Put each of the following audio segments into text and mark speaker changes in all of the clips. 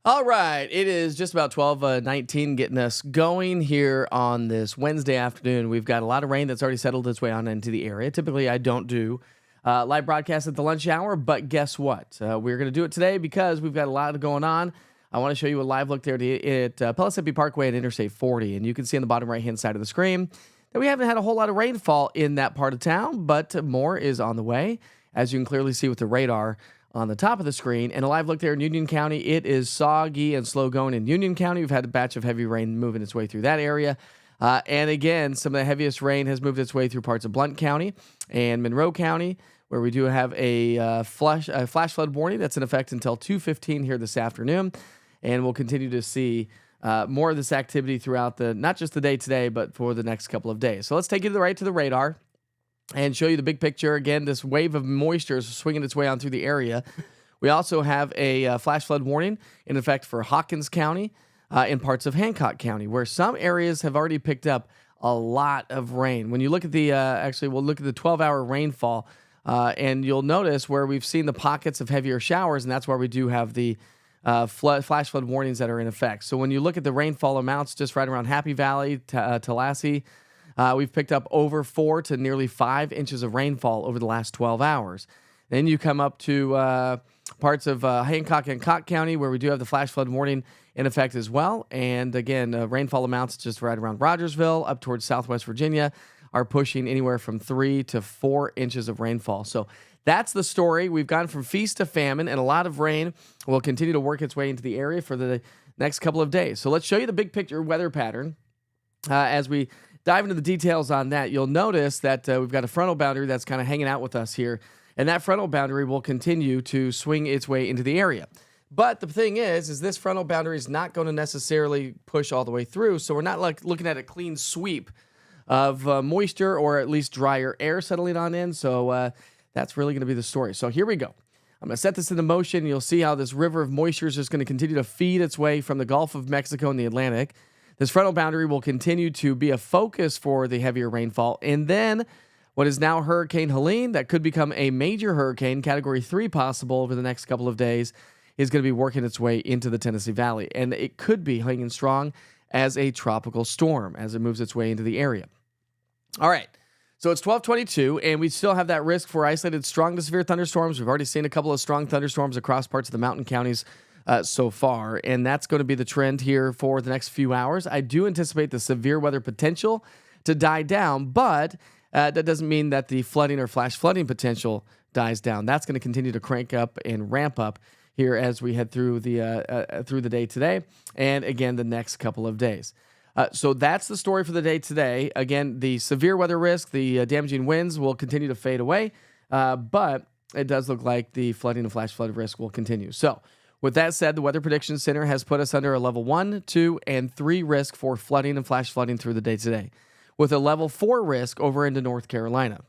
Speaker 1: All right, it is just about 12:19, getting us going here on this Wednesday afternoon. We've got a lot of rain that's already settled its way on into the area. Typically, I don't do live broadcasts at the lunch hour, but guess what? We're going to do it today because we've got a lot going on. I want to show you a live look there at Pellissippi Parkway and Interstate 40, and you can see on the bottom right-hand side of the screen that we haven't had a whole lot of rainfall in that part of town, but more is on the way, as you can clearly see with the radar on the top of the screen. And a live look there in Union County. It is soggy and slow going in Union County. We've had a batch of heavy rain moving its way through that area. And again, some of the heaviest rain has moved its way through parts of Blount County and Monroe County, where we do have a flash flood warning that's in effect until 2:15 here this afternoon. And we'll continue to see more of this activity throughout not just the day today, but for the next couple of days. So let's take you to the radar and show you the big picture. Again, this wave of moisture is swinging its way on through the area. We also have a flash flood warning in effect for Hawkins County in parts of Hancock County, where some areas have already picked up a lot of rain. When you look at we'll look at the 12-hour rainfall, and you'll notice where we've seen the pockets of heavier showers, and that's where we do have the flash flood warnings that are in effect. So when you look at the rainfall amounts just right around Happy Valley, Tallahassee, we've picked up over 4 to nearly 5 inches of rainfall over the last 12 hours. Then you come up to parts of Hancock and Cott County, where we do have the flash flood warning in effect as well. And again, rainfall amounts just right around Rogersville up towards Southwest Virginia are pushing anywhere from 3 to 4 inches of rainfall. So that's the story. We've gone from feast to famine, and a lot of rain will continue to work its way into the area for the next couple of days. So let's show you the big picture weather pattern as we dive into the details on that. You'll notice that we've got a frontal boundary that's kind of hanging out with us here, and that frontal boundary will continue to swing its way into the area. But the thing is this frontal boundary is not going to necessarily push all the way through, so we're not like looking at a clean sweep of moisture or at least drier air settling on in. So that's really going to be the story. So here we go. I'm going to set this into motion. You'll see how this river of moisture is just going to continue to feed its way from the Gulf of Mexico and the Atlantic. This frontal boundary will continue to be a focus for the heavier rainfall. And then what is now Hurricane Helene, that could become a major hurricane, Category 3 possible over the next couple of days, is going to be working its way into the Tennessee Valley. And it could be hanging strong as a tropical storm as it moves its way into the area. All right. So it's 12:22, and we still have that risk for isolated strong to severe thunderstorms. We've already seen a couple of strong thunderstorms across parts of the mountain counties so far, and that's going to be the trend here for the next few hours. I do anticipate the severe weather potential to die down, but that doesn't mean that the flooding or flash flooding potential dies down. That's going to continue to crank up and ramp up here as we head through the day today, and again the next couple of days. So that's the story for the day today. Again, the severe weather risk, the damaging winds will continue to fade away, but it does look like the flooding and flash flood risk will continue. So with that said, the Weather Prediction Center has put us under a level 1, 2, and 3 risk for flooding and flash flooding through the day today, with a level 4 risk over into North Carolina.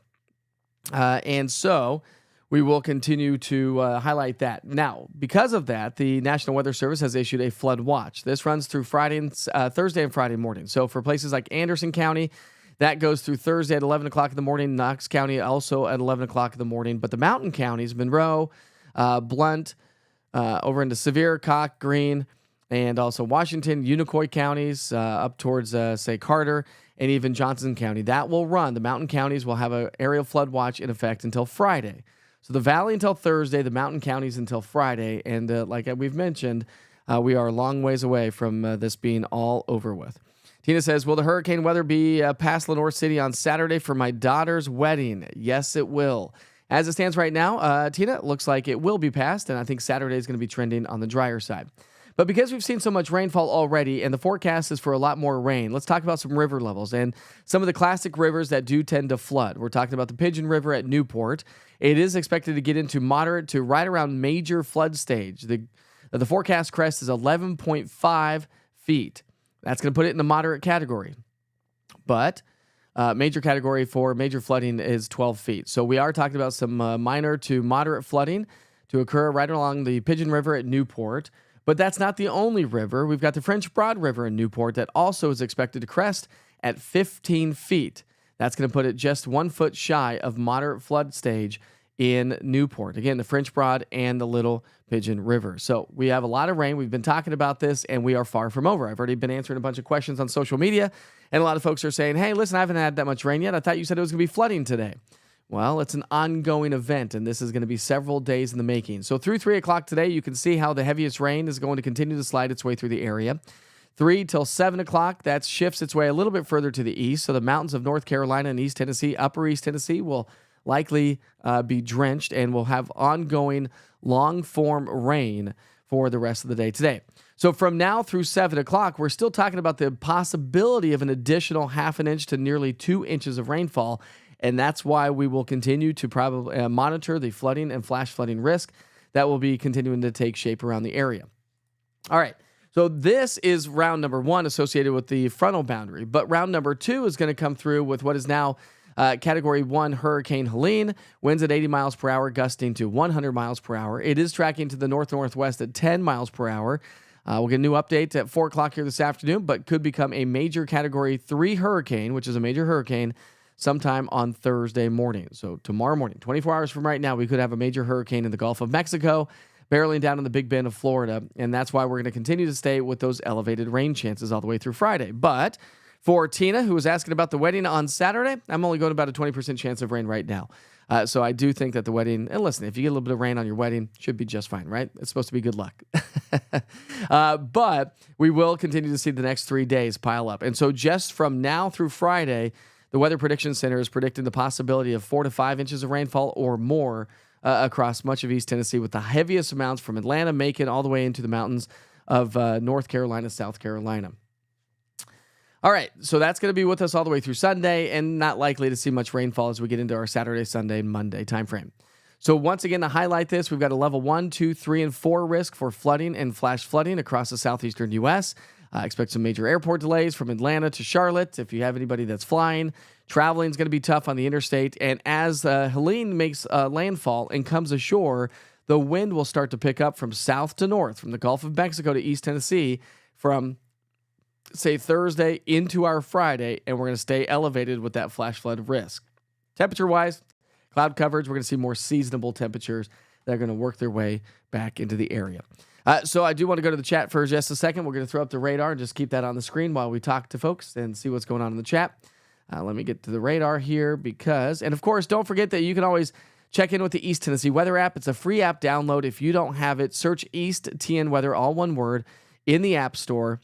Speaker 1: And so we will continue to highlight that. Now, because of that, the National Weather Service has issued a flood watch. This runs through Thursday and Friday morning. So for places like Anderson County, that goes through Thursday at 11 o'clock in the morning. Knox County also at 11 o'clock in the morning. But the mountain counties, Monroe, Blount, over into Sevier, Cocke, Greene, and also Washington, Unicoi counties up towards, say, Carter, and even Johnson County. That will run. The mountain counties will have an aerial flood watch in effect until Friday. So the valley until Thursday, the mountain counties until Friday. And like we've mentioned, we are a long ways away from this being all over with. Tina says, will the hurricane weather be past Lenoir City on Saturday for my daughter's wedding? Yes, it will. As it stands right now, Tina, it looks like it will be passed, and I think Saturday is going to be trending on the drier side. But because we've seen so much rainfall already, and the forecast is for a lot more rain, let's talk about some river levels and some of the classic rivers that do tend to flood. We're talking about the Pigeon River at Newport. It is expected to get into moderate to right around major flood stage. The forecast crest is 11.5 feet. That's going to put it in the moderate category. But major category for major flooding is 12 feet. So we are talking about some minor to moderate flooding to occur right along the Pigeon River at Newport. But that's not the only river. We've got the French Broad River in Newport that also is expected to crest at 15 feet. That's going to put it just 1 foot shy of moderate flood stage in Newport. Again, the French Broad and the Little Pigeon River. So we have a lot of rain. We've been talking about this, and we are far from over. I've already been answering a bunch of questions on social media, and a lot of folks are saying, hey, listen, I haven't had that much rain yet. I thought you said it was going to be flooding today. Well, it's an ongoing event, and this is going to be several days in the making. So through 3 o'clock today, you can see how the heaviest rain is going to continue to slide its way through the area. 3 till 7 o'clock, that shifts its way a little bit further to the east. So the mountains of North Carolina and East Tennessee, upper East Tennessee will likely be drenched and will have ongoing long-form rain for the rest of the day today. So from now through 7 o'clock, we're still talking about the possibility of an additional half an inch to nearly 2 inches of rainfall, and that's why we will continue to probably monitor the flooding and flash flooding risk that will be continuing to take shape around the area. All right. So this is round number 1 associated with the frontal boundary, but round number 2 is going to come through with what is now Category 1 Hurricane Helene, winds at 80 miles per hour, gusting to 100 miles per hour. It is tracking to the north-northwest at 10 miles per hour. We'll get a new update at 4 o'clock here this afternoon, but could become a major Category 3 hurricane, which is a major hurricane, sometime on Thursday morning. So tomorrow morning, 24 hours from right now, we could have a major hurricane in the Gulf of Mexico, barreling down in the Big Bend of Florida, and that's why we're going to continue to stay with those elevated rain chances all the way through Friday. But for Tina, who was asking about the wedding on Saturday, I'm only going about a 20% chance of rain right now. So I do think that the wedding, and listen, if you get a little bit of rain on your wedding, should be just fine, right? It's supposed to be good luck. But we will continue to see the next 3 days pile up. And so just from now through Friday, the Weather Prediction Center is predicting the possibility of 4 to 5 inches of rainfall or more across much of East Tennessee, with the heaviest amounts from Atlanta, Macon, all the way into the mountains of North Carolina, South Carolina. All right, so that's going to be with us all the way through Sunday, and not likely to see much rainfall as we get into our Saturday, Sunday, Monday timeframe. So once again, to highlight this, we've got a level 1, 2, 3, and 4 risk for flooding and flash flooding across the southeastern U.S. Expect some major airport delays from Atlanta to Charlotte. If you have anybody that's flying, traveling is going to be tough on the interstate. And as Helene makes landfall and comes ashore, the wind will start to pick up from south to north, from the Gulf of Mexico to East Tennessee, from say Thursday into our Friday, and we're going to stay elevated with that flash flood risk. Temperature-wise, cloud coverage, we're going to see more seasonable temperatures that are going to work their way back into the area. So I do want to go to the chat for just a second. We're going to throw up the radar and just keep that on the screen while we talk to folks and see what's going on in the chat. Let me get to the radar here and of course, don't forget that you can always check in with the East Tennessee Weather app. It's a free app download. If you don't have it, search East TN Weather, all one word, in the App Store.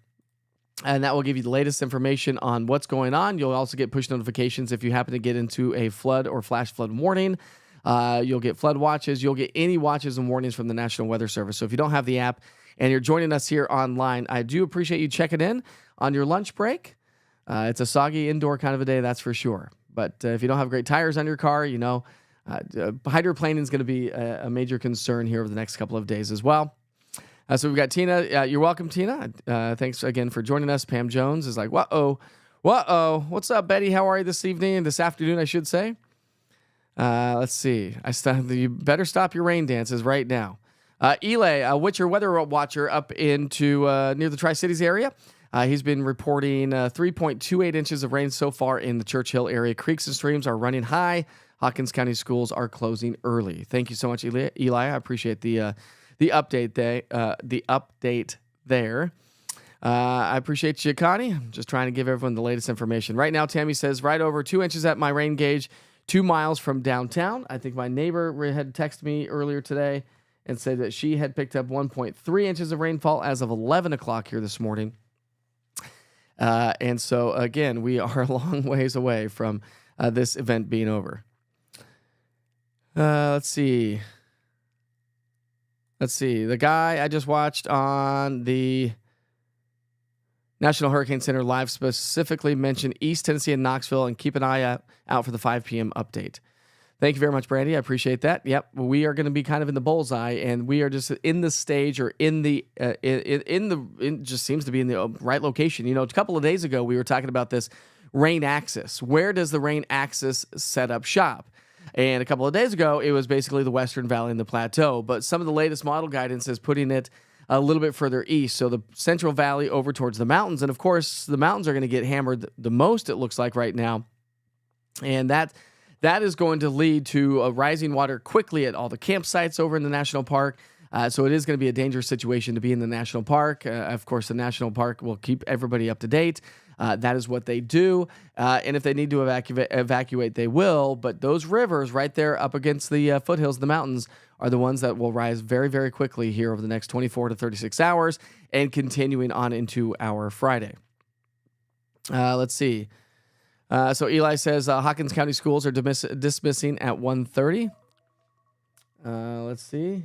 Speaker 1: And that will give you the latest information on what's going on. You'll also get push notifications if you happen to get into a flood or flash flood warning. You'll get flood watches. You'll get any watches and warnings from the National Weather Service. So if you don't have the app and you're joining us here online, I do appreciate you checking in on your lunch break. It's a soggy indoor kind of a day, that's for sure. But if you don't have great tires on your car, hydroplaning is going to be a major concern here over the next couple of days as well. So we've got Tina. You're welcome, Tina. Thanks again for joining us. Pam Jones is like, whoa. What's up, Betty? How are you this afternoon, I should say? Let's see. You better stop your rain dances right now. Eli, Witcher weather watcher up into near the Tri-Cities area. He's been reporting 3.28 inches of rain so far in the Churchill area. Creeks and streams are running high. Hawkins County schools are closing early. Thank you so much, Eli. I appreciate the update there. I appreciate you, Connie. I'm just trying to give everyone the latest information. Right now, Tammy says right over 2 inches at my rain gauge, 2 miles from downtown. I think my neighbor had texted me earlier today and said that she had picked up 1.3 inches of rainfall as of 11 o'clock here this morning. And so, again, we are a long ways away from this event being over. Let's see. The guy I just watched on the National Hurricane Center live specifically mentioned East Tennessee and Knoxville, and keep an eye out for the 5 p.m. update. Thank you very much, Brandy. I appreciate that. Yep, we are going to be kind of in the bullseye, and we are just in the stage or it just seems to be in the right location. A couple of days ago, we were talking about this rain axis. Where does the rain axis set up shop? And a couple of days ago, it was basically the Western Valley and the Plateau. But some of the latest model guidance is putting it a little bit further east. So the Central Valley over towards the mountains. And of course, the mountains are going to get hammered the most, it looks like right now. And that That is going to lead to rising water quickly at all the campsites over in the national park. So it is going to be a dangerous situation to be in the national park. Of course, the national park will keep everybody up to date. That is what they do. And if they need to evacuate, they will. But those rivers right there up against the foothills of the mountains are the ones that will rise very, very quickly here over the next 24 to 36 hours and continuing on into our Friday. Let's see. So Eli says Hawkins County schools are dismissing at 1:30. Let's see.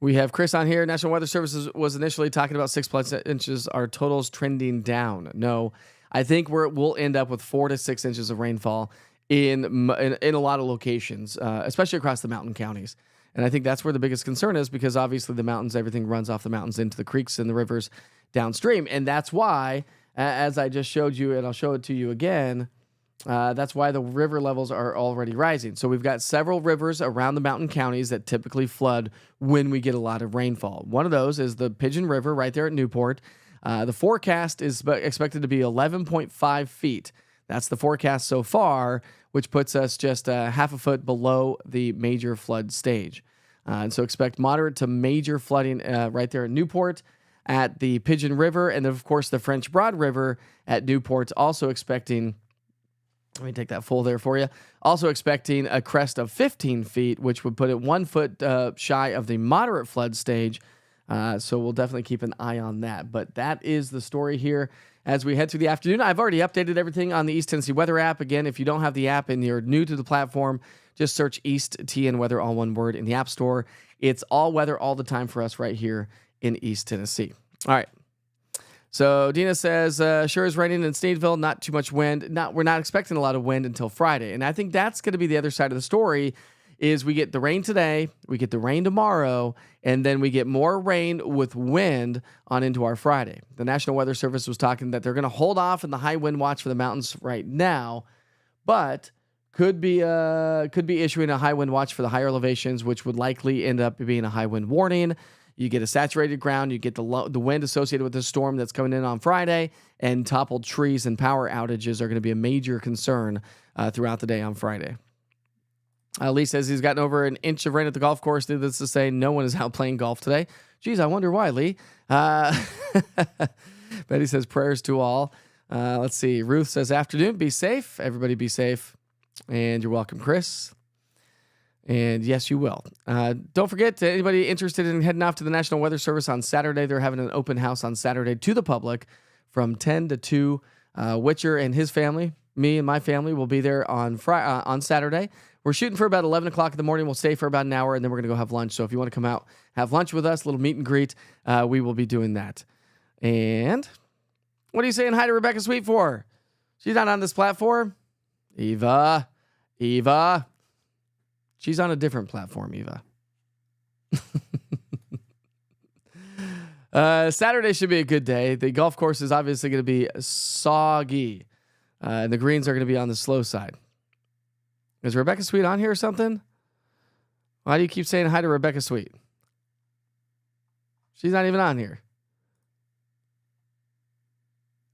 Speaker 1: We have Chris on here. National Weather Service was initially talking about 6+ inches. Are totals trending down? No, I think we'll end up with 4 to 6 inches of rainfall in a lot of locations, especially across the mountain counties. And I think that's where the biggest concern is, because obviously the mountains, everything runs off the mountains into the creeks and the rivers downstream. And that's why, as I just showed you, and I'll show it to you again, that's why the river levels are already rising. So we've got several rivers around the mountain counties that typically flood when we get a lot of rainfall. One of those is the Pigeon River right there at Newport. The forecast is expected to be 11.5 feet. That's the forecast so far, which puts us just half a foot below the major flood stage. And so expect moderate to major flooding right there at Newport, at the Pigeon River, and then, of course, the French Broad River at Newport, also expecting, let me take that full there for you, also expecting a crest of 15 feet, which would put it 1 foot shy of the moderate flood stage. So we'll definitely keep an eye on that. But that is the story here as we head through the afternoon. I've already updated everything on the East Tennessee Weather app. Again, if you don't have the app and you're new to the platform, just search East TN Weather, all one word, in the App Store. It's all weather all the time for us right here in East Tennessee. All right. So Dina says, sure is raining in Sneedville, not too much wind. We're not expecting a lot of wind until Friday. And I think that's going to be the other side of the story, is we get the rain today, we get the rain tomorrow, and then we get more rain with wind on into our Friday. The National Weather Service was talking that they're going to hold off in the high wind watch for the mountains right now, but could be issuing a high wind watch for the higher elevations, which would likely end up being a high wind warning. You get a saturated ground, you get the wind associated with the storm that's coming in on Friday, and toppled trees and power outages are going to be a major concern throughout the day on Friday. Lee says he's gotten over an inch of rain at the golf course. Needless to say, no one is out playing golf today. Geez, I wonder why, Lee. Betty says prayers to all. Let's see. Ruth says afternoon, be safe. Everybody be safe. And you're welcome, Chris. And yes, you will. Don't forget, to anybody interested in heading off to the National Weather Service on Saturday, they're having an open house on Saturday to the public from 10 to 2. Witcher and his family, me and my family, will be there on Saturday. We're shooting for about 11 o'clock in the morning. We'll stay for about an hour, and then we're going to go have lunch. So if you want to come out, have lunch with us, a little meet and greet, we will be doing that. And what are you saying hi to Rebecca Sweet for? She's not on this platform. Eva. She's on a different platform, Eva. Saturday should be a good day. The golf course is obviously going to be soggy. And the greens are going to be on the slow side. Is Rebecca Sweet on here or something? Why do you keep saying hi to Rebecca Sweet? She's not even on here.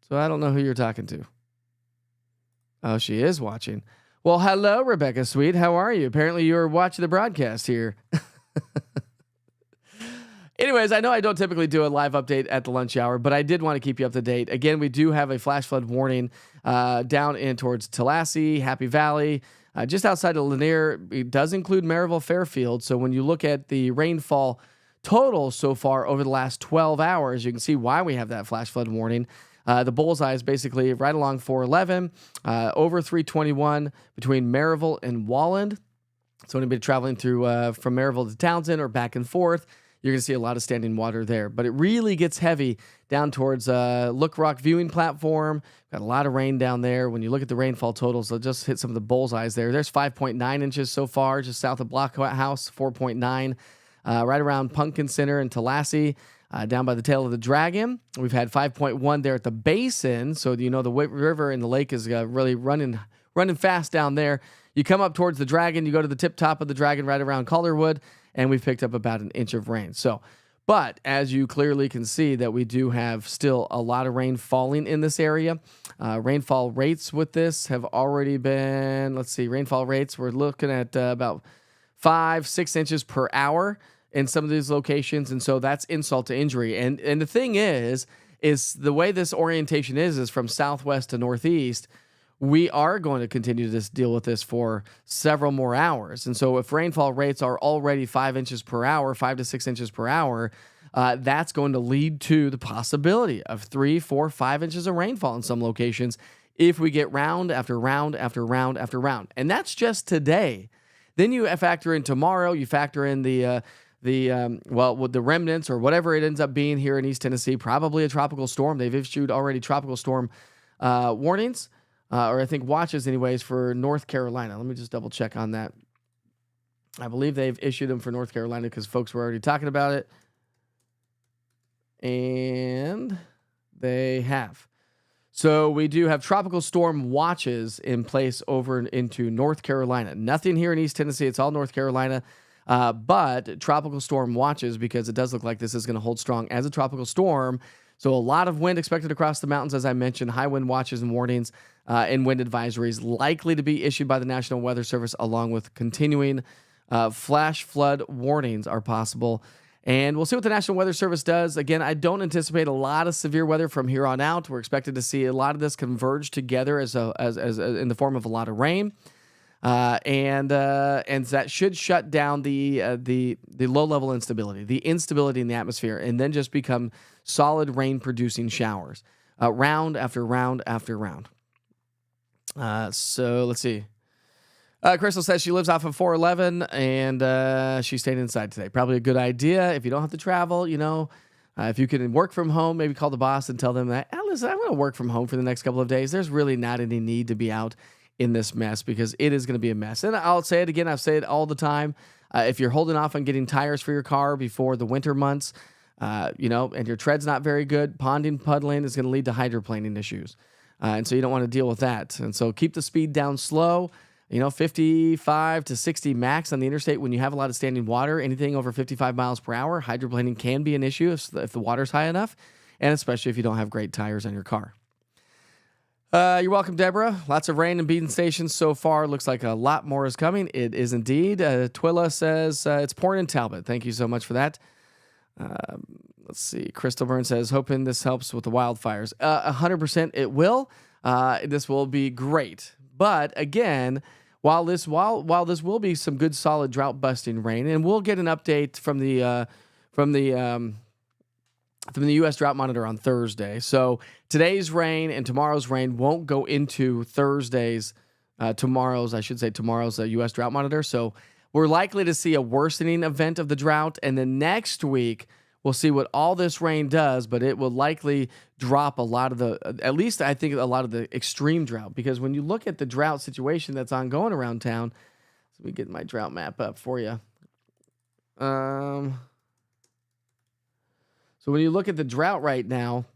Speaker 1: So I don't know who you're talking to. Oh, she is watching. Well, hello, Rebecca Sweet. How are you? Apparently you're watching the broadcast here. Anyways, I know I don't typically do a live update at the lunch hour, but I did want to keep you up to date. Again, we do have a flash flood warning down in towards Tallahassee, Happy Valley, just outside of Lanier. It does include Maryville, Fairfield. So when you look at the rainfall total so far over the last 12 hours, you can see why we have that flash flood warning. The bullseye is basically right along 411, over 321 between Maryville and Walland. So anybody traveling through from Maryville to Townsend or back and forth, you're going to see a lot of standing water there. But it really gets heavy down towards Look Rock viewing platform. Got a lot of rain down there. When you look at the rainfall totals, they'll just hit some of the bullseyes there. There's 5.9 inches so far, just south of Blockhouse, 4.9. Right around Pumpkin Center and Tallahassee. Down by the tail of the Dragon, we've had 5.1 there at the basin. So, you know, the river and the lake is really running fast down there. You come up towards the Dragon, you go to the tip top of the Dragon right around Calderwood, and we've picked up about an inch of rain. So But as you clearly can see that we do have still a lot of rain falling in this area. Rainfall rates with this have already been, let's see, rainfall rates, we're looking at about 5-6 inches per hour in some of these locations. And so that's insult to injury. And the thing is the way this orientation is from southwest to northeast, we are going to continue to deal with this for several more hours. And so if rainfall rates are already 5 inches per hour, 5 to 6 inches per hour, that's going to lead to the possibility of 3, 4, 5 inches of rainfall in some locations if we get round after round after round after round. And that's just today. Then you factor in tomorrow, you factor in the remnants or whatever it ends up being here in East Tennessee, probably a tropical storm. They've issued already tropical storm warnings. Or I think watches anyways, for North Carolina. Let me just double check on that. I believe they've issued them for North Carolina because folks were already talking about it. And they have. So we do have tropical storm watches in place over into North Carolina. Nothing here in East Tennessee. It's all North Carolina. But tropical storm watches, because it does look like this is going to hold strong as a tropical storm. So a lot of wind expected across the mountains, as I mentioned, high wind watches and warnings and wind advisories likely to be issued by the National Weather Service, along with continuing flash flood warnings are possible. And we'll see what the National Weather Service does. Again, I don't anticipate a lot of severe weather from here on out. We're expected to see a lot of this converge together as in the form of a lot of rain. And that should shut down the low-level instability, the instability in the atmosphere, and then just become solid rain-producing showers, round after round after round. So let's see. Crystal says she lives off of 411, and she stayed inside today. Probably a good idea if you don't have to travel, if you can work from home, maybe call the boss and tell them that, listen, I'm going to work from home for the next couple of days. There's really not any need to be out in this mess because it is going to be a mess. And I'll say it again. I've said it all the time. If you're holding off on getting tires for your car before the winter months, and your tread's not very good, ponding, puddling is going to lead to hydroplaning issues. And so you don't want to deal with that. And so keep the speed down slow, 55 to 60 max on the interstate. When you have a lot of standing water, anything over 55 miles per hour, hydroplaning can be an issue if the water's high enough, and especially if you don't have great tires on your car. You're welcome, Deborah. Lots of rain in Beaton Station so far. Looks like a lot more is coming. It is indeed. Twilla says it's pouring in Talbot. Thank you so much for that. Let's see. Crystal Byrne says, hoping this helps with the wildfires. 100% it will. This will be great. But again, while this will be some good solid drought busting rain, and we'll get an update from the U.S. Drought Monitor on Thursday. So today's rain and tomorrow's rain won't go into tomorrow's U.S. Drought Monitor. So we're likely to see a worsening event of the drought. And then next week, we'll see what all this rain does, but it will likely drop a lot of at least I think a lot of the extreme drought. Because when you look at the drought situation that's ongoing around town, let me get my drought map up for you. So when you look at the drought right now,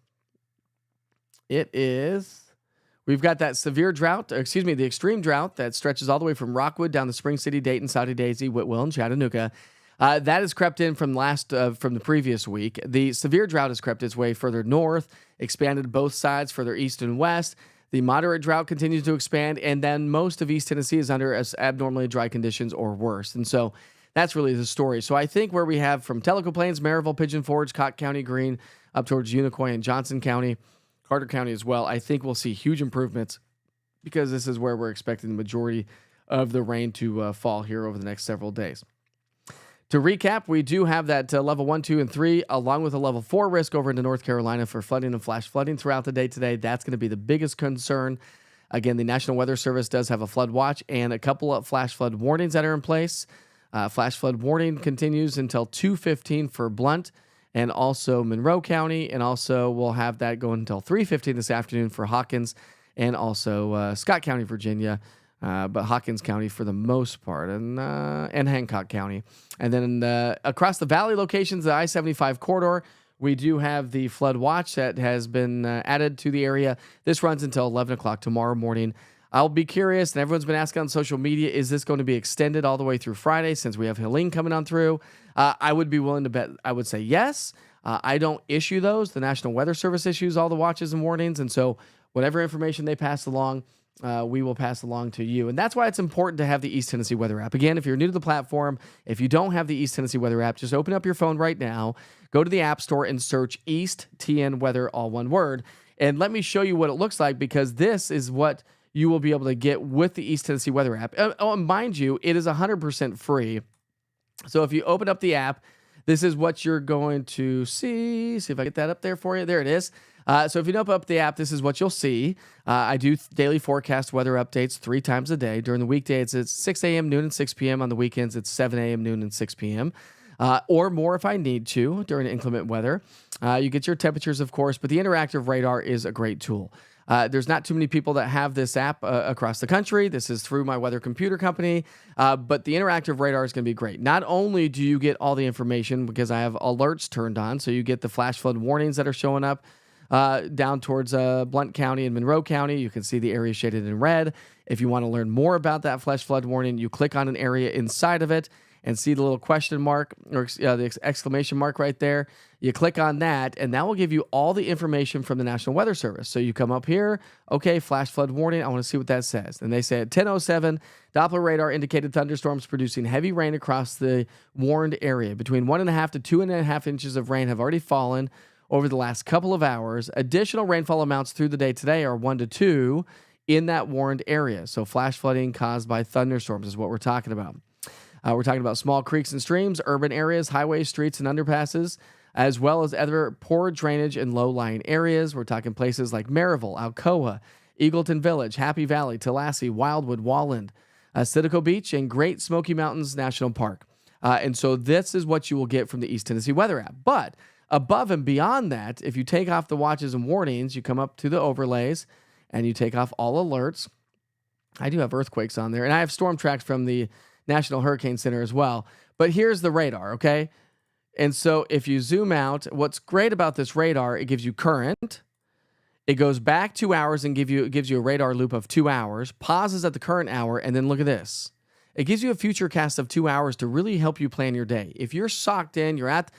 Speaker 1: we've got that severe drought, the extreme drought that stretches all the way from Rockwood down to Spring City, Dayton, Saudi Daisy, Whitwell, and Chattanooga. That has crept in from the previous week. The severe drought has crept its way further north, expanded both sides further east and west. The moderate drought continues to expand, and then most of East Tennessee is under as abnormally dry conditions or worse. And so that's really the story. So I think where we have from Tellico Plains, Maryville, Pigeon Forge, Cott County, Greene, up towards Unicoi and Johnson County, Carter County as well, I think we'll see huge improvements because this is where we're expecting the majority of the rain to fall here over the next several days. To recap, we do have that level 1, 2, and 3, along with a level 4 risk over into North Carolina for flooding and flash flooding throughout the day today. That's going to be the biggest concern. Again, the National Weather Service does have a flood watch and a couple of flash flood warnings that are in place. Flash flood warning continues until 2:15 for Blount and also Monroe County, and also we'll have that going until 3:15 this afternoon for Hawkins and also Scott County, Virginia, but Hawkins County for the most part, and Hancock County. And then across the valley locations, the I-75 corridor, we do have the flood watch that has been added to the area. This runs until 11 o'clock tomorrow morning. I'll be curious, and everyone's been asking on social media, is this going to be extended all the way through Friday since we have Helene coming on through? I would be willing to bet, I would say yes. I don't issue those. The National Weather Service issues all the watches and warnings, and so whatever information they pass along, we will pass along to you. And that's why it's important to have the East Tennessee Weather app. Again, if you're new to the platform, if you don't have the East Tennessee Weather app, just open up your phone right now, go to the App Store and search East TN Weather, all one word. And let me show you what it looks like, because this is what you will be able to get with the East Tennessee Weather app. Mind you, it is 100% free. So if you open up the app, this is what you're going to see. See if I get that up there for you. There it is. So if you open up the app, this is what you'll see. I do daily forecast weather updates 3 times a day. During the weekdays, it's 6 a.m., noon, and 6 p.m. On the weekends, it's 7 a.m., noon, and 6 p.m. Or more if I need to during inclement weather. You get your temperatures, of course, but the interactive radar is a great tool. There's not too many people that have this app across the country. This is through my weather computer company, but the interactive radar is going to be great. Not only do you get all the information, because I have alerts turned on, so you get the flash flood warnings that are showing up down towards Blount County and Monroe County. You can see the area shaded in red. If you want to learn more about that flash flood warning, you click on an area inside of it and see the little question mark or the exclamation mark right there. You click on that, and that will give you all the information from the National Weather Service. So you come up here, okay, flash flood warning. I want to see what that says. And they say at 10:07, Doppler radar indicated thunderstorms producing heavy rain across the warned area. Between 1.5 to 2.5 inches of rain have already fallen over the last couple of hours. Additional rainfall amounts through the day today are 1 to 2 in that warned area. So flash flooding caused by thunderstorms is what we're talking about. We're talking about small creeks and streams, urban areas, highways, streets, and underpasses, as well as other poor drainage in low-lying areas. We're talking places like Maryville, Alcoa, Eagleton Village, Happy Valley, Tallahassee, Wildwood, Walland, Citico Beach, and Great Smoky Mountains National Park. And so this is what you will get from the East Tennessee Weather app. But above and beyond that, if you take off the watches and warnings, you come up to the overlays, and you take off all alerts. I do have earthquakes on there, and I have storm tracks from the National Hurricane Center as well. But here's the radar, okay? And so if you zoom out, what's great about this radar, it gives you current. It goes back 2 hours and gives you a radar loop of 2 hours, pauses at the current hour, and then look at this. It gives you a future cast of 2 hours to really help you plan your day. If you're socked in, you're out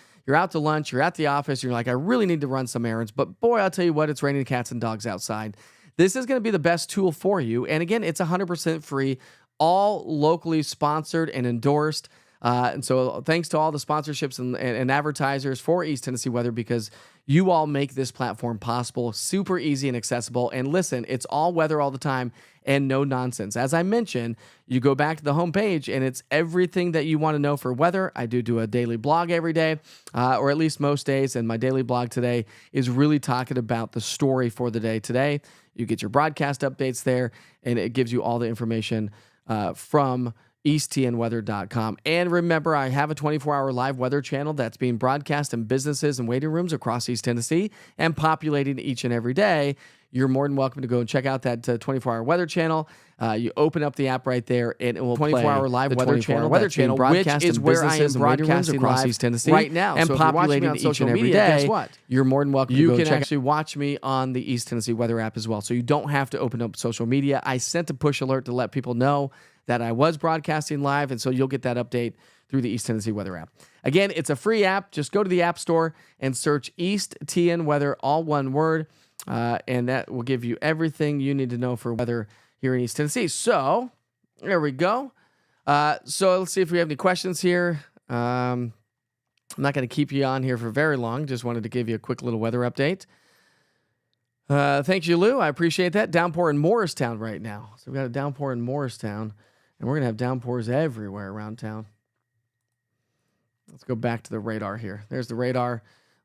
Speaker 1: to lunch, you're at the office, you're like, I really need to run some errands, but boy, I'll tell you what, it's raining cats and dogs outside. This is going to be the best tool for you. And again, it's 100% free, all locally sponsored and endorsed. And so thanks to all the sponsorships and advertisers for East Tennessee Weather, because you all make this platform possible, super easy and accessible. And listen, it's all weather all the time and no nonsense. As I mentioned, you go back to the homepage and it's everything that you want to know for weather. I do a daily blog every day, or at least most days. And my daily blog today is really talking about the story for the day today. You get your broadcast updates there, and it gives you all the information from easttnweather.com. And remember, I have a 24-hour live weather channel that's being broadcast in businesses and waiting rooms across East Tennessee and populating each and every day. You're more than welcome to go and check out that 24-hour weather channel. You open up the app right there, and it will 24-hour live weather channel, which is where I am broadcasting across East Tennessee right now, and so populating each and every day. Guess what? You're more than welcome. You can actually watch me on the East Tennessee Weather app as well, so you don't have to open up social media. I sent a push alert to let people know that I was broadcasting live, and so you'll get that update through the East Tennessee Weather app. Again, it's a free app. Just go to the App Store and search East TN Weather, all one word, and that will give you everything you need to know for weather here in East Tennessee. So there we go. So let's see if we have any questions here. I'm not going to keep you on here for very long. Just wanted to give you a quick little weather update. Thank you, Lou. I appreciate that. Downpour in Morristown right now. So we've got a downpour in Morristown, and we're going to have downpours everywhere around town. Let's go back to the radar here. There's the radar.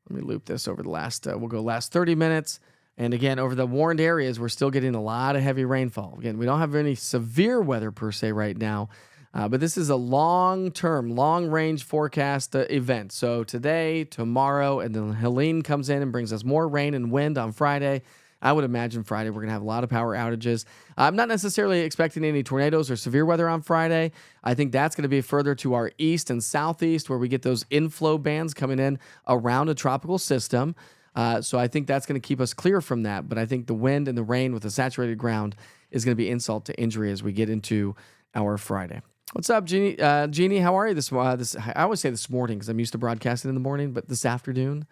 Speaker 1: Let me loop this over the last, we'll go last 30 minutes. And again, over the warned areas, we're still getting a lot of heavy rainfall. Again, we don't have any severe weather per se right now, but this is a long-term, long-range forecast event. So today, tomorrow, and then Helene comes in and brings us more rain and wind on Friday. I would imagine Friday we're going to have a lot of power outages. I'm not necessarily expecting any tornadoes or severe weather on Friday. I think that's going to be further to our east and southeast, where we get those inflow bands coming in around a tropical system. So I think that's going to keep us clear from that. But I think the wind and the rain with the saturated ground is going to be insult to injury as we get into our Friday. What's up, Jeannie? Jeannie, how are you I always say this morning because I'm used to broadcasting in the morning, but this afternoon.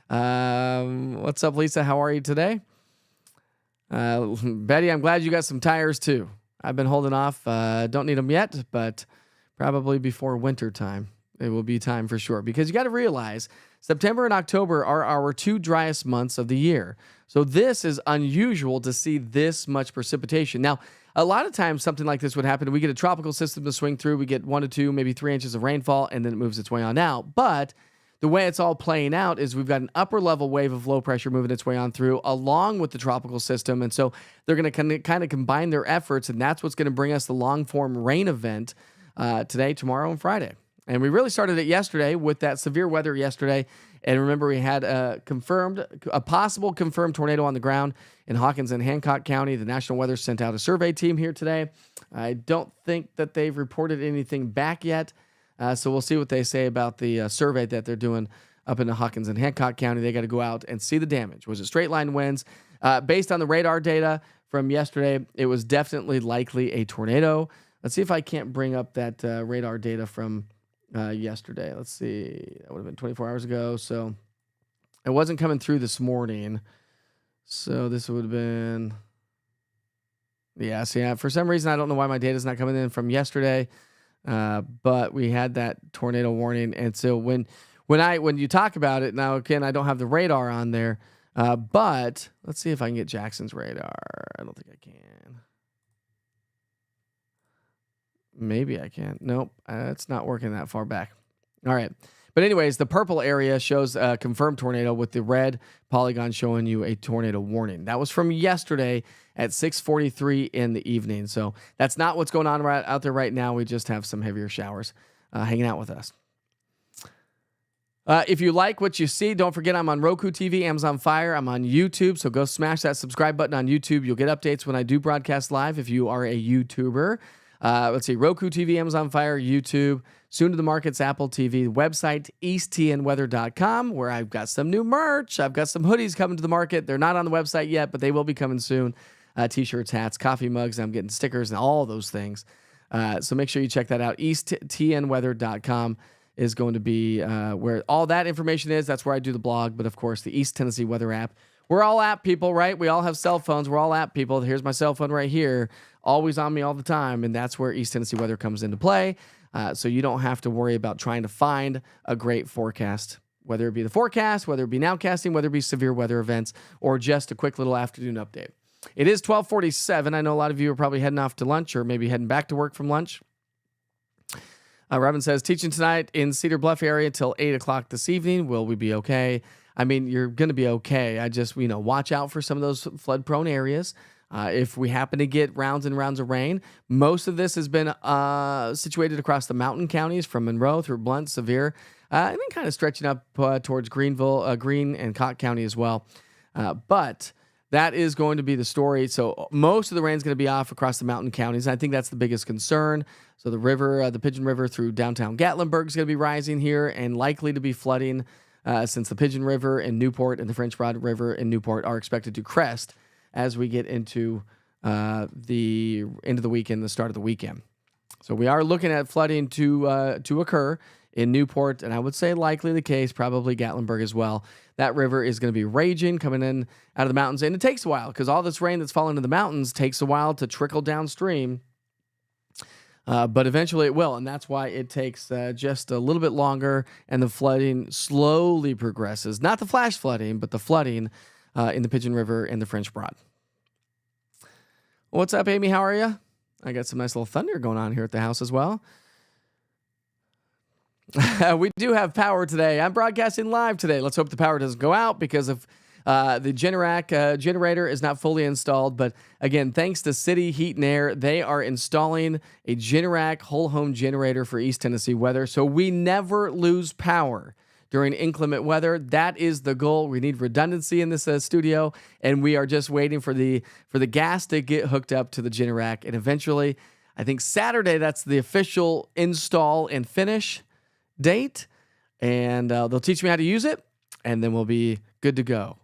Speaker 1: What's up, Lisa? How are you today? Betty, I'm glad you got some tires too. I've been holding off. Don't need them yet, but probably before winter time. It will be time for sure, because you got to realize September and October are our 2 driest months of the year. So this is unusual to see this much precipitation. Now, a lot of times something like this would happen. We get a tropical system to swing through. We get 1 to 2, maybe 3 inches of rainfall, and then it moves its way on out. But the way it's all playing out is we've got an upper level wave of low pressure moving its way on through along with the tropical system. And so they're going to kind of combine their efforts, and that's what's going to bring us the long form rain event today, tomorrow, and Friday. And we really started it yesterday with that severe weather yesterday. And remember, we had a possible confirmed tornado on the ground in Hawkins and Hancock County. The National Weather sent out a survey team here today. I don't think that they've reported anything back yet. So we'll see what they say about the survey that they're doing up in the Hawkins and Hancock County. They got to go out and see the damage. Was it straight line winds? Based on the radar data from yesterday, it was definitely likely a tornado. Let's see if I can't bring up that radar data from yesterday. Let's see. That would have been 24 hours ago. So it wasn't coming through this morning. So this would have been, for some reason, I don't know why my data is not coming in from yesterday. But we had that tornado warning. And so when you talk about it now, again, I don't have the radar on there. But let's see if I can get Jackson's radar. I don't think I can. Maybe I can. Nope, it's not working that far back. All right. But anyways, the purple area shows a confirmed tornado with the red polygon showing you a tornado warning. That was from yesterday at 6:43 in the evening. So that's not what's going on out there right now. We just have some heavier showers hanging out with us. If you like what you see, don't forget I'm on Roku TV, Amazon Fire. I'm on YouTube, so go smash that subscribe button on YouTube. You'll get updates when I do broadcast live if you are a YouTuber. Let's see, Roku TV, Amazon Fire, YouTube, soon to the markets, Apple TV, website, easttnweather.com, where I've got some new merch. I've got some hoodies coming to the market. They're not on the website yet, but they will be coming soon. T-shirts, hats, coffee mugs. I'm getting stickers and all those things. So make sure you check that out. easttnweather.com is going to be where all that information is. That's where I do the blog. But, of course, the East Tennessee Weather app. We're all app people, right? We all have cell phones. We're all app people. Here's my cell phone right here, always on me all the time, and that's where East Tennessee Weather comes into play. So you don't have to worry about trying to find a great forecast, whether it be the forecast, whether it be nowcasting, whether it be severe weather events, or just a quick little afternoon update. It is 12:47. I know a lot of you are probably heading off to lunch or maybe heading back to work from lunch. Robin says, teaching tonight in Cedar Bluff area till 8 o'clock this evening. Will we be okay? I mean, you're going to be okay. I just, watch out for some of those flood-prone areas. If we happen to get rounds and rounds of rain, most of this has been situated across the mountain counties from Monroe through Blount, Sevier, and then kind of stretching up towards Greenville, Greene, and Cott County as well. But that is going to be the story. So most of the rain is going to be off across the mountain counties. And I think that's the biggest concern. So the river, the Pigeon River through downtown Gatlinburg is going to be rising here and likely to be flooding since the Pigeon River in Newport and the French Broad River in Newport are expected to crest as we get into the end of the weekend, the start of the weekend. So we are looking at flooding to occur in Newport, and I would say likely the case, probably Gatlinburg as well. That river is going to be raging, coming in out of the mountains, and it takes a while because all this rain that's falling in the mountains takes a while to trickle downstream. But eventually it will, and that's why it takes just a little bit longer, and the flooding slowly progresses. Not the flash flooding, but the flooding in the Pigeon River and the French Broad. What's up, Amy? How are you? I got some nice little thunder going on here at the house as well. We do have power today. I'm broadcasting live today. Let's hope the power doesn't go out because of the Generac generator is not fully installed. But again, thanks to City Heat and Air, they are installing a Generac whole home generator for East Tennessee weather. So we never lose power during inclement weather. That is the goal. We need redundancy in this studio, and we are just waiting for the gas to get hooked up to the Generac. And eventually, I think Saturday, that's the official install and finish date, and they'll teach me how to use it. and then we'll be good to go.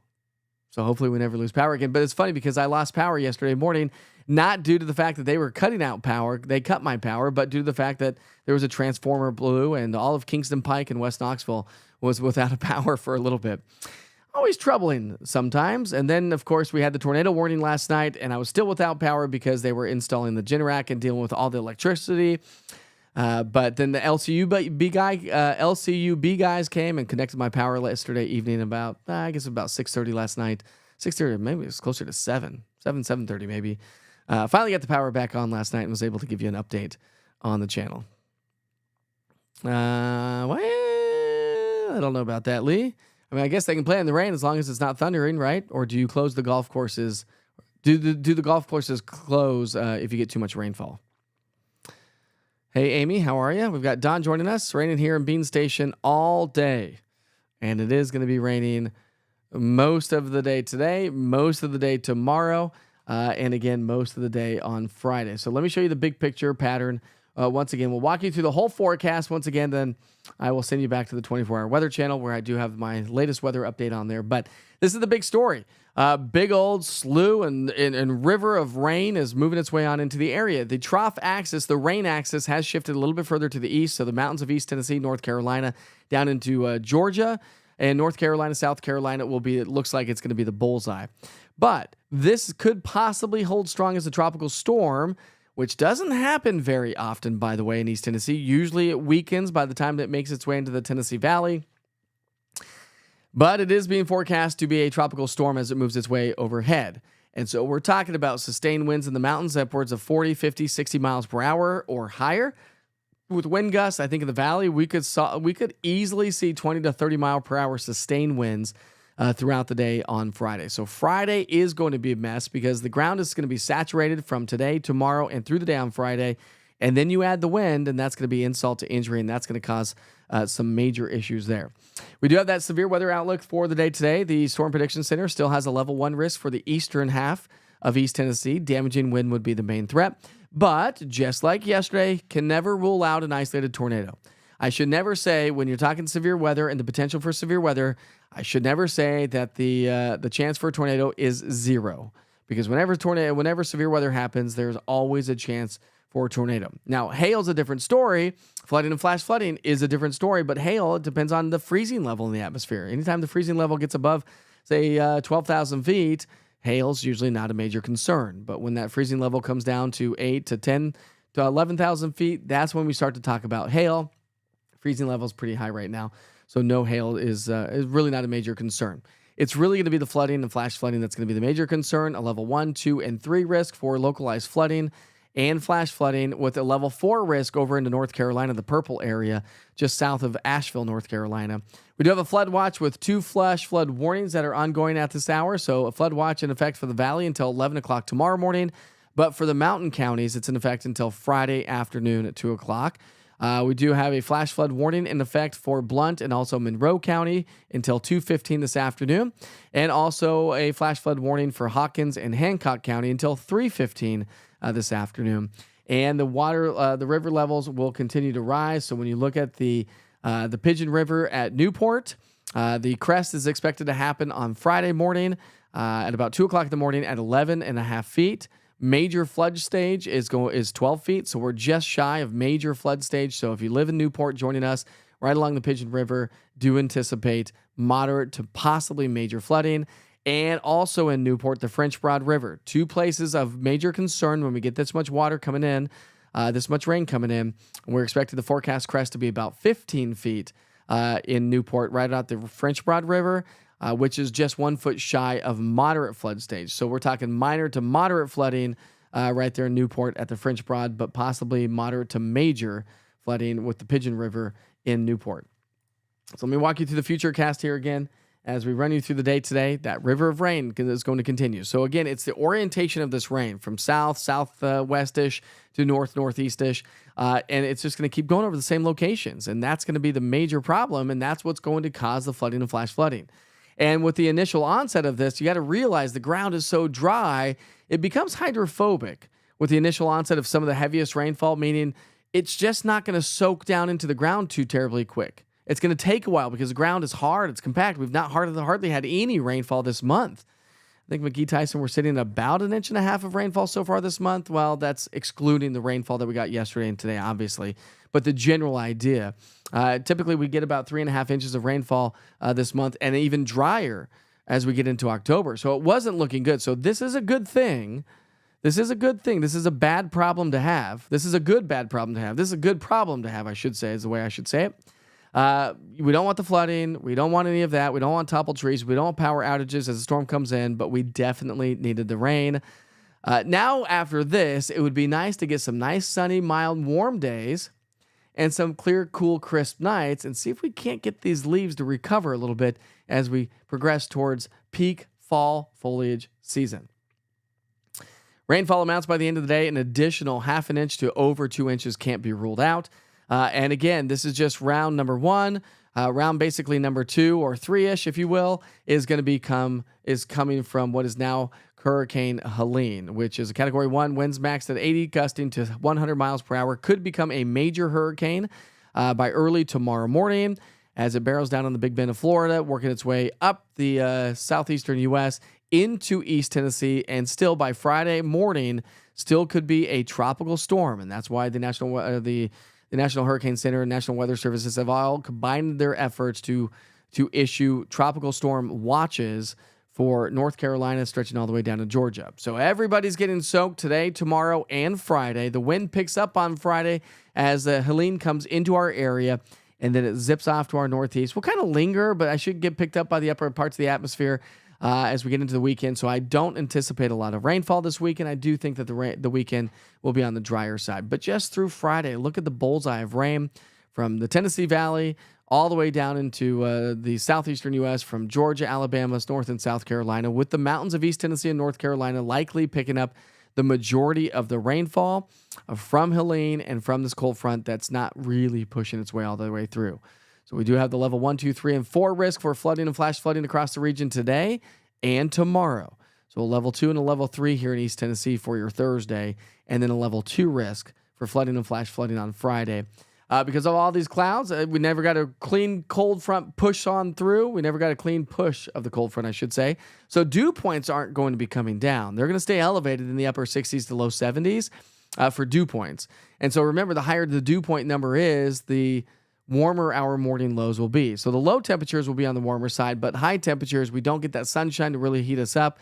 Speaker 1: So hopefully we never lose power again. But it's funny because I lost power yesterday morning, not due to the fact that they were cutting out power. They cut my power, but due to the fact that there was a transformer blew and all of Kingston Pike and West Knoxville was without a power for a little bit. Always troubling sometimes. And then, of course, we had the tornado warning last night, and I was still without power because they were installing the Generac and dealing with all the electricity. But then the LCUB guys came and connected my power yesterday evening about, I guess about 6:30 last night. 6:30, maybe it was closer to 7:30 maybe. Finally got the power back on last night and was able to give you an update on the channel. Well, I don't know about that, Lee. I mean, I guess they can play in the rain as long as it's not thundering, right? Or do you close the golf courses? Do the golf courses close if you get too much rainfall? Hey, Amy, how are you? We've got Don joining us. Raining here in Bean Station all day. And it is going to be raining most of the day today, most of the day tomorrow, and again, most of the day on Friday. So let me show you the big picture pattern. Once again, we'll walk you through the whole forecast. Once again, then I will send you back to the 24-hour weather channel where I do have my latest weather update on there. But this is the big story. Big old slew and river of rain is moving its way on into the area. The trough axis, the rain axis, has shifted a little bit further to the east. So the mountains of East Tennessee, North Carolina, down into Georgia, and North Carolina, South Carolina will be, it looks like it's going to be the bullseye. But this could possibly hold strong as a tropical storm, which doesn't happen very often, by the way, in East Tennessee. Usually it weakens by the time that it makes its way into the Tennessee Valley. But it is being forecast to be a tropical storm as it moves its way overhead. And so we're talking about sustained winds in the mountains, upwards of 40, 50, 60 miles per hour or higher. With wind gusts, I think in the valley, we could easily see 20 to 30 mile per hour sustained winds throughout the day on Friday. So Friday is going to be a mess because the ground is going to be saturated from today, tomorrow, and through the day on Friday. And then you add the wind, and that's going to be insult to injury, and that's going to cause some major issues there. We do have that severe weather outlook for the day today. The Storm Prediction Center still has a level 1 risk for the eastern half of East Tennessee. Damaging wind would be the main threat. But just like yesterday, can never rule out an isolated tornado. I should never say, when you're talking severe weather and the potential for severe weather, I should never say that the chance for a tornado is zero. Because whenever severe weather happens, there's always a chance for a tornado. Now, hail's a different story. Flooding and flash flooding is a different story, but hail, it depends on the freezing level in the atmosphere. Anytime the freezing level gets above, say, 12,000 feet, hail's usually not a major concern. But when that freezing level comes down to 8 to 10 to 11,000 feet, that's when we start to talk about hail. Freezing level is pretty high right now, so no hail is really not a major concern. It's really going to be the flooding and flash flooding that's going to be the major concern, a level 1, 2, and 3 risk for localized flooding and flash flooding, with a level 4 risk over into North Carolina, the purple area, just south of Asheville, North Carolina. We do have a flood watch with 2 flash flood warnings that are ongoing at this hour, so a flood watch in effect for the valley until 11 o'clock tomorrow morning, but for the mountain counties, it's in effect until Friday afternoon at 2 o'clock. We do have a flash flood warning in effect for Blount and also Monroe County until 2:15 this afternoon, and also a flash flood warning for Hawkins and Hancock County until 3:15 this afternoon. And the river levels will continue to rise. So when you look at the Pigeon River at Newport, the crest is expected to happen on Friday morning at about 2 o'clock in the morning at 11.5 feet. Major flood stage is 12 feet, so we're just shy of major flood stage. So if you live in Newport, joining us right along the Pigeon River, do anticipate moderate to possibly major flooding. And also in Newport, the French Broad River, 2 places of major concern when we get this much water coming in, this much rain coming in. We're expecting the forecast crest to be about 15 feet in Newport, right out the French Broad River, which is just 1 foot shy of moderate flood stage. So we're talking minor to moderate flooding right there in Newport at the French Broad, but possibly moderate to major flooding with the Pigeon River in Newport. So let me walk you through the future cast here again as we run you through the day today. That river of rain is going to continue. So again, it's the orientation of this rain from southwestish to northeastish, and it's just going to keep going over the same locations, and that's going to be the major problem, and that's what's going to cause the flooding and flash flooding. And with the initial onset of this, you got to realize the ground is so dry, it becomes hydrophobic with the initial onset of some of the heaviest rainfall, meaning it's just not going to soak down into the ground too terribly quick. It's going to take a while because the ground is hard. It's compact. We've not hardly had any rainfall this month. I think McGee Tyson, we're sitting at about 1.5 inches of rainfall so far this month. Well, that's excluding the rainfall that we got yesterday and today, obviously. But the general idea, typically we get about 3.5 inches of rainfall this month, and even drier as we get into October. So it wasn't looking good. So this is a good thing. This is a good thing. This is a bad problem to have. This is a good bad problem to have. This is a good problem to have, I should say, is the way I should say it. We don't want the flooding. We don't want any of that. We don't want toppled trees. We don't want power outages as the storm comes in, but we definitely needed the rain. Now, after this, it would be nice to get some nice, sunny, mild, warm days and some clear, cool, crisp nights and see if we can't get these leaves to recover a little bit as we progress towards peak fall foliage season. Rainfall amounts by the end of the day, an additional 0.5 inch to over 2 inches can't be ruled out. And again, this is just round number one. Round basically number 2 or 3-ish, if you will, is coming from what is now Hurricane Helene, which is a Category 1, winds maxed at 80, gusting to 100 miles per hour. Could become a major hurricane by early tomorrow morning as it barrels down on the Big Bend of Florida, working its way up the southeastern U.S. into East Tennessee, and still by Friday morning, still could be a tropical storm. And that's why the National Hurricane Center and National Weather Services have all combined their efforts to issue tropical storm watches for North Carolina, stretching all the way down to Georgia. So everybody's getting soaked today, tomorrow, and Friday. The wind picks up on Friday as the Helene comes into our area, and then it zips off to our northeast. We'll kind of linger, but I should get picked up by the upper parts of the atmosphere as we get into the weekend. So I don't anticipate a lot of rainfall this weekend. I do think that the weekend will be on the drier side. But just through Friday, look at the bullseye of rain from the Tennessee Valley all the way down into the southeastern U.S., from Georgia, Alabama, North and South Carolina, with the mountains of East Tennessee and North Carolina likely picking up the majority of the rainfall from Helene and from this cold front that's not really pushing its way all the way through. So we do have the level 1, 2, 3, and 4 risk for flooding and flash flooding across the region today and tomorrow. So a level 2 and a level 3 here in East Tennessee for your Thursday, and then a level 2 risk for flooding and flash flooding on Friday. Because of all these clouds, we never got a clean cold front push on through. We never got a clean push of the cold front, I should say. So dew points aren't going to be coming down. They're going to stay elevated in the upper 60s to low 70s for dew points. And so remember, the higher the dew point number is, the warmer our morning lows will be. So the low temperatures will be on the warmer side, but high temperatures, we don't get that sunshine to really heat us up.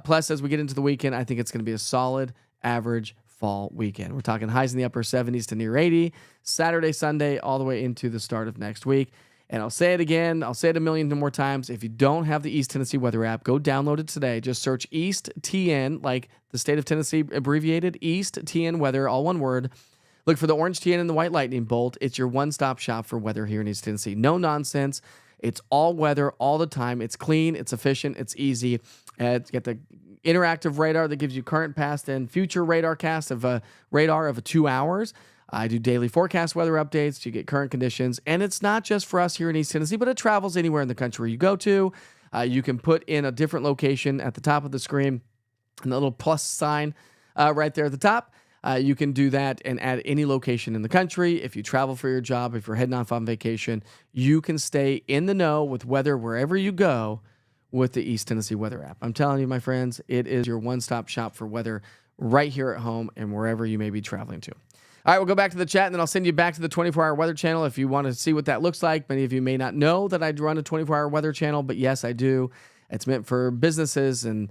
Speaker 1: Plus, as we get into the weekend, I think it's going to be a solid average fall weekend. We're talking highs in the upper 70s to near 80, Saturday, Sunday, all the way into the start of next week. And I'll say it again, I'll say it a million more times. If you don't have the East Tennessee Weather app, go download it today. Just search East TN, like the state of Tennessee abbreviated, East TN Weather, all one word. Look for the orange TN and the white lightning bolt. It's your one-stop shop for weather here in East Tennessee. No nonsense. It's all weather all the time. It's clean, it's efficient, it's easy. It's got the interactive radar that gives you current, past, and future radar cast of a radar of 2 hours. I do daily forecast weather updates to get current conditions. And it's not just for us here in East Tennessee, but it travels anywhere in the country you go to. You can put in a different location at the top of the screen and the little plus sign right there at the top. You can do that and add any location in the country. If you travel for your job, if you're heading off on vacation, you can stay in the know with weather wherever you go with the East Tennessee Weather app. I'm telling you, my friends, it is your one-stop shop for weather right here at home and wherever you may be traveling to. All right, we'll go back to the chat, and then I'll send you back to the 24-hour weather channel if you want to see what that looks like. Many of you may not know that I run a 24-hour weather channel, but yes, I do. It's meant for businesses and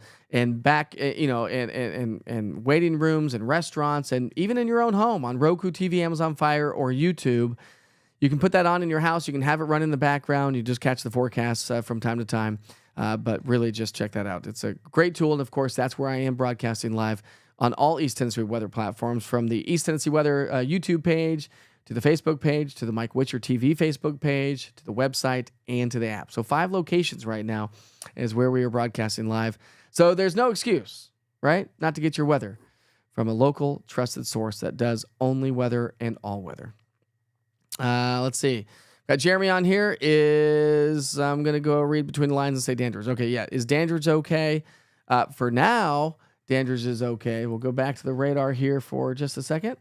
Speaker 1: back, and waiting rooms and restaurants, and even in your own home on Roku TV, Amazon Fire, or YouTube. You can put that on in your house. You can have it run in the background. You just catch the forecasts from time to time. But really, just check that out. It's a great tool, and of course, that's where I am broadcasting live on all East Tennessee weather platforms, from the East Tennessee Weather YouTube page to the Facebook page, to the Mike Witcher TV Facebook page, to the website, and to the app. So 5 locations right now is where we are broadcasting live. So there's no excuse, right, not to get your weather from a local trusted source that does only weather and all weather. Let's see. Got Jeremy on here. I'm going to go read between the lines and say Dandridge. Okay, yeah. Is Dandridge okay? For now, Dandridge is okay. We'll go back to the radar here for just a second,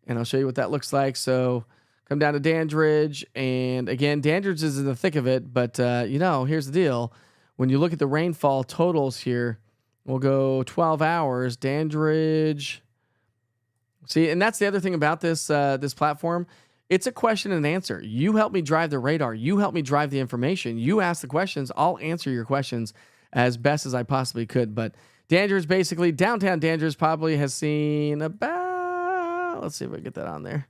Speaker 1: and I'll show you what that looks like. So come down to Dandridge. And again, Dandridge is in the thick of it. But, here's the deal. When you look at the rainfall totals here, we'll go 12 hours. Dandridge. See, and that's the other thing about this platform. It's a question and answer. You help me drive the radar. You help me drive the information. You ask the questions. I'll answer your questions as best as I possibly could. But Dandridge, basically, downtown Dandridge probably has seen about, let's see if I get that on there.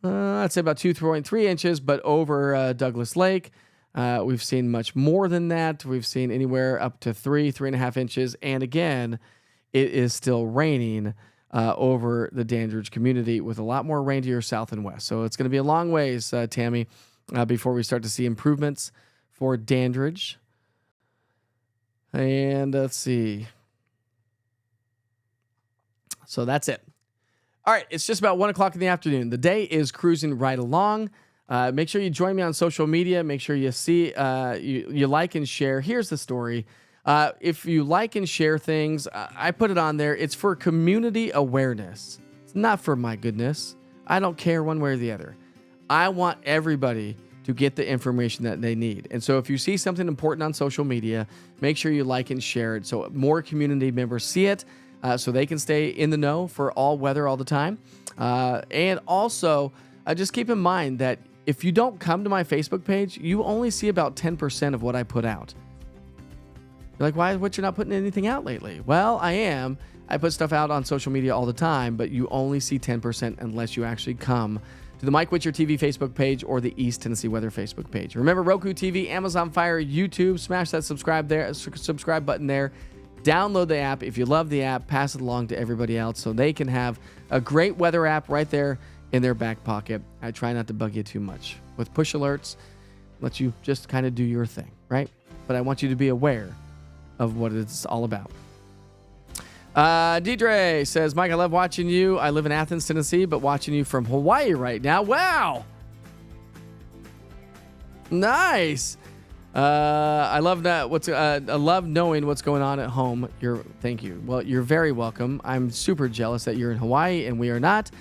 Speaker 1: I'd say about 2.3 inches, but over Douglas Lake, we've seen much more than that. We've seen anywhere up to 3.5 inches. And again, it is still raining over the Dandridge community with a lot more rain to your south and west. So it's going to be a long ways, Tammy, before we start to see improvements for Dandridge. And let's see. So that's it. All right, it's just about 1 o'clock in the afternoon. The day is cruising right along. Make sure you join me on social media. Make sure you see, you like and share. Here's the story. If you like and share things, I put it on there. It's for community awareness. It's not for my goodness. I don't care one way or the other. I want everybody to get the information that they need. And so if you see something important on social media, make sure you like and share it so more community members see it, so they can stay in the know for all weather all the time. And also, just keep in mind that if you don't come to my Facebook page, you only see about 10% of what I put out. You're like, why? What, you're not putting anything out lately? Well, I am. I put stuff out on social media all the time, but you only see 10% unless you actually come to the Mike Witcher TV Facebook page or the East Tennessee Weather Facebook page. Remember, Roku TV, Amazon Fire, YouTube. Smash that subscribe button there. Download the app. If you love the app, pass it along to everybody else so they can have a great weather app right there in their back pocket. I try not to bug you too much with push alerts. Let you just kind of do your thing, right? But I want you to be aware of what it's all about. Deidre says, Mike, I love watching you. I live in Athens, Tennessee, but watching you from Hawaii right now. Wow. Nice. I love that. I love knowing what's going on at home. Thank you. Well, you're very welcome. I'm super jealous that you're in Hawaii and we are not.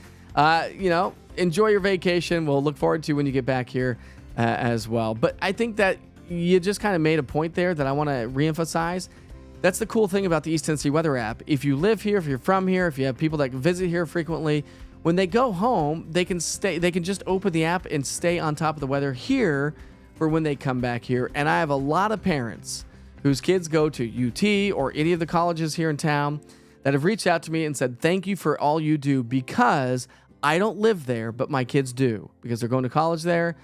Speaker 1: Enjoy your vacation. We'll look forward to when you get back here as well. But I think that you just kind of made a point there that I want to reemphasize. That's the cool thing about the East Tennessee Weather app. If you live here, if you're from here, if you have people that visit here frequently, when they go home, they can just open the app and stay on top of the weather here for when they come back here. And I have a lot of parents whose kids go to UT or any of the colleges here in town that have reached out to me and said, thank you for all you do, because I don't live there, but my kids do, because they're going to college there,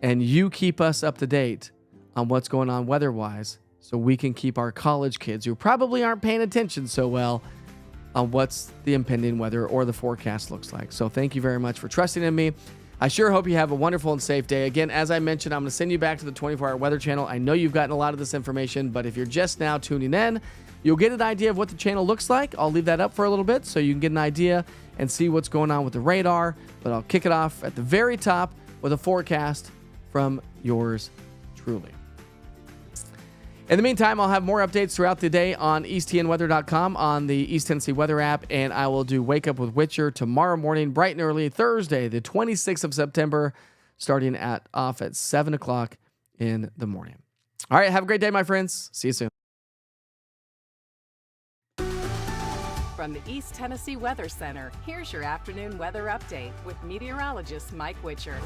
Speaker 1: and you keep us up to date on what's going on weather-wise, so we can keep our college kids who probably aren't paying attention so well on what's the impending weather or the forecast looks like. So thank you very much for trusting in me. I sure hope you have a wonderful and safe day. Again, as I mentioned, I'm going to send you back to the 24-hour weather channel. I know you've gotten a lot of this information, but if you're just now tuning in, you'll get an idea of what the channel looks like. I'll leave that up for a little bit so you can get an idea and see what's going on with the radar. But I'll kick it off at the very top with a forecast from yours truly. In the meantime, I'll have more updates throughout the day on easttnweather.com, on the East Tennessee Weather app, and I will do Wake Up with Witcher tomorrow morning, bright and early, Thursday, the 26th of September, starting off at 7 o'clock in the morning. All right, have a great day, my friends. See you soon.
Speaker 2: From the East Tennessee Weather Center, here's your afternoon weather update with meteorologist Mike Witcher.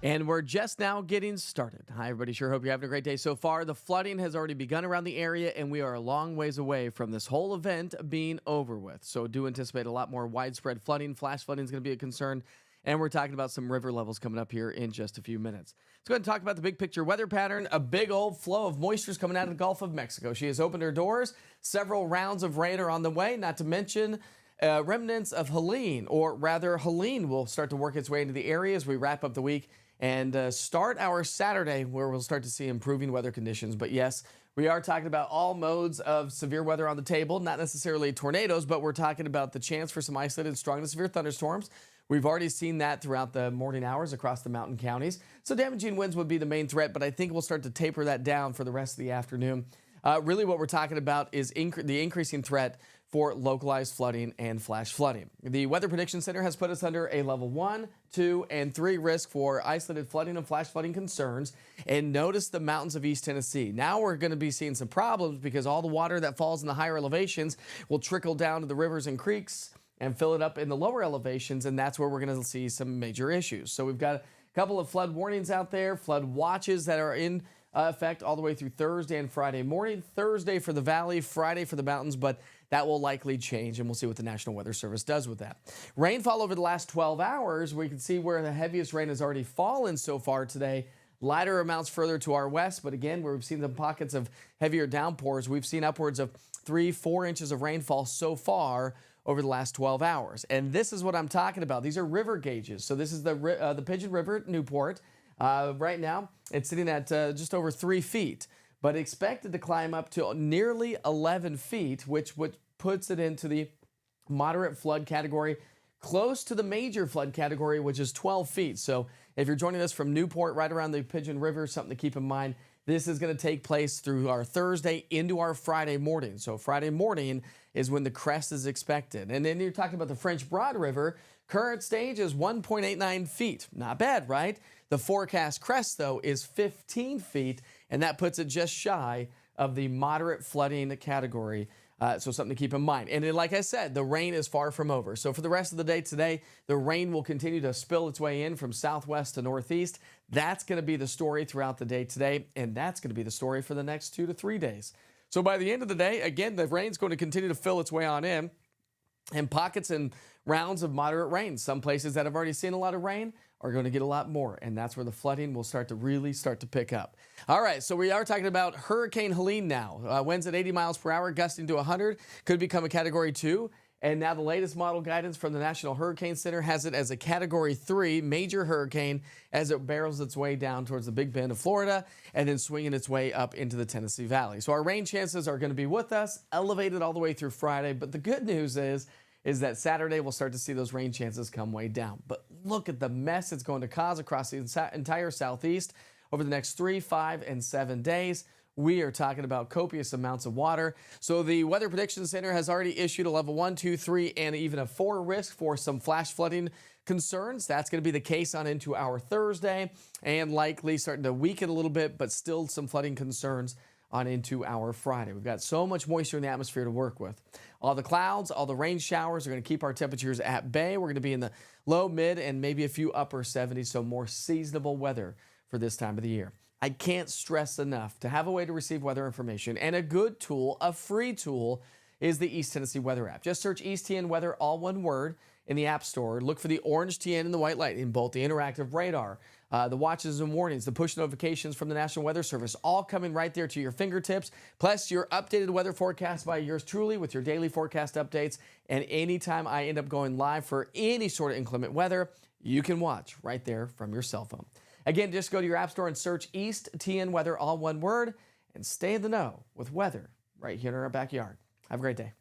Speaker 1: And we're just now getting started. Hi, everybody. Sure hope you're having a great day so far. The flooding has already begun around the area, and we are a long ways away from this whole event being over with. So do anticipate a lot more widespread flooding. Flash flooding is going to be a concern. And we're talking about some river levels coming up here in just a few minutes. Let's go ahead and talk about the big picture weather pattern. A big old flow of moisture is coming out of the Gulf of Mexico. She has opened her doors. Several rounds of rain are on the way, not to mention remnants of Helene, or rather Helene will start to work its way into the area as we wrap up the week and start our Saturday, where we'll start to see improving weather conditions. But yes, we are talking about all modes of severe weather on the table, not necessarily tornadoes, but we're talking about the chance for some isolated strong to severe thunderstorms. We've already seen that throughout the morning hours across the mountain counties. So damaging winds would be the main threat, but I think we'll start to taper that down for the rest of the afternoon. Really what we're talking about is the increasing threat for localized flooding and flash flooding. The Weather Prediction Center has put us under a level 1, 2, and 3 risk for isolated flooding and flash flooding concerns. And notice the mountains of East Tennessee. Now we're going to be seeing some problems because all the water that falls in the higher elevations will trickle down to the rivers and creeks and fill it up in the lower elevations, and that's where we're going to see some major issues. So we've got a couple of flood warnings out there, flood watches that are in effect all the way through Thursday and Friday morning. Thursday for the valley, Friday for the mountains, but that will likely change, and we'll see what the National Weather Service does with that. Rainfall over the last 12 hours, we can see where the heaviest rain has already fallen so far today. Lighter amounts further to our west, but again, where we've seen some pockets of heavier downpours, we've seen upwards of 3-4 inches of rainfall so far over the last 12 hours. And this is what I'm talking about. These are river gauges. So this is the Pigeon River at Newport. Right now, it's sitting at just over 3 feet, but expected to climb up to nearly 11 feet, which puts it into the moderate flood category, close to the major flood category, which is 12 feet. So if you're joining us from Newport, right around the Pigeon River, something to keep in mind. This is going to take place through our Thursday into our Friday morning. So Friday morning is when the crest is expected. And then you're talking about the French Broad River. Current stage is 1.89 feet. Not bad, right? The forecast crest, though, is 15 feet, and that puts it just shy of the moderate flooding category. So something to keep in mind. And then, like I said, the rain is far from over. So for the rest of the day today, the rain will continue to spill its way in from southwest to northeast. That's going to be the story throughout the day today, and that's going to be the story for the next 2 to 3 days. So by the end of the day, again, the rain's going to continue to fill its way on in, and pockets and rounds of moderate rain. Some places that have already seen a lot of rain are going to get a lot more, and that's where the flooding will really start to pick up. All right, so we are talking about Hurricane Helene now. Winds at 80 miles per hour, gusting to 100, could become a Category 2. And now the latest model guidance from the National Hurricane Center has it as a Category 3 major hurricane as it barrels its way down towards the Big Bend of Florida and then swinging its way up into the Tennessee Valley. So our rain chances are going to be with us, elevated all the way through Friday. But the good news is that Saturday we'll start to see those rain chances come way down. But look at the mess it's going to cause across the entire southeast over the next 3, 5, and 7 days. We are talking about copious amounts of water. So the Weather Prediction Center has already issued a level 1, 2, 3, and even a 4 risk for some flash flooding concerns. That's going to be the case on into our Thursday and likely starting to weaken a little bit, but still some flooding concerns on into our Friday. We've got so much moisture in the atmosphere to work with. All the clouds, all the rain showers are going to keep our temperatures at bay. We're going to be in the low, mid, and maybe a few upper 70s, so more seasonable weather for this time of the year. I can't stress enough to have a way to receive weather information, and a good tool, a free tool, is the East Tennessee Weather app. Just search East TN Weather, all one word, in the App Store. Look for the orange TN and the white light in both the interactive radar, the watches and warnings, the push notifications from the National Weather Service, all coming right there to your fingertips, plus your updated weather forecast by yours truly with your daily forecast updates. And anytime I end up going live for any sort of inclement weather, you can watch right there from your cell phone. Again, just go to your App Store and search East TN Weather, all one word, and stay in the know with weather right here in our backyard. Have a great day.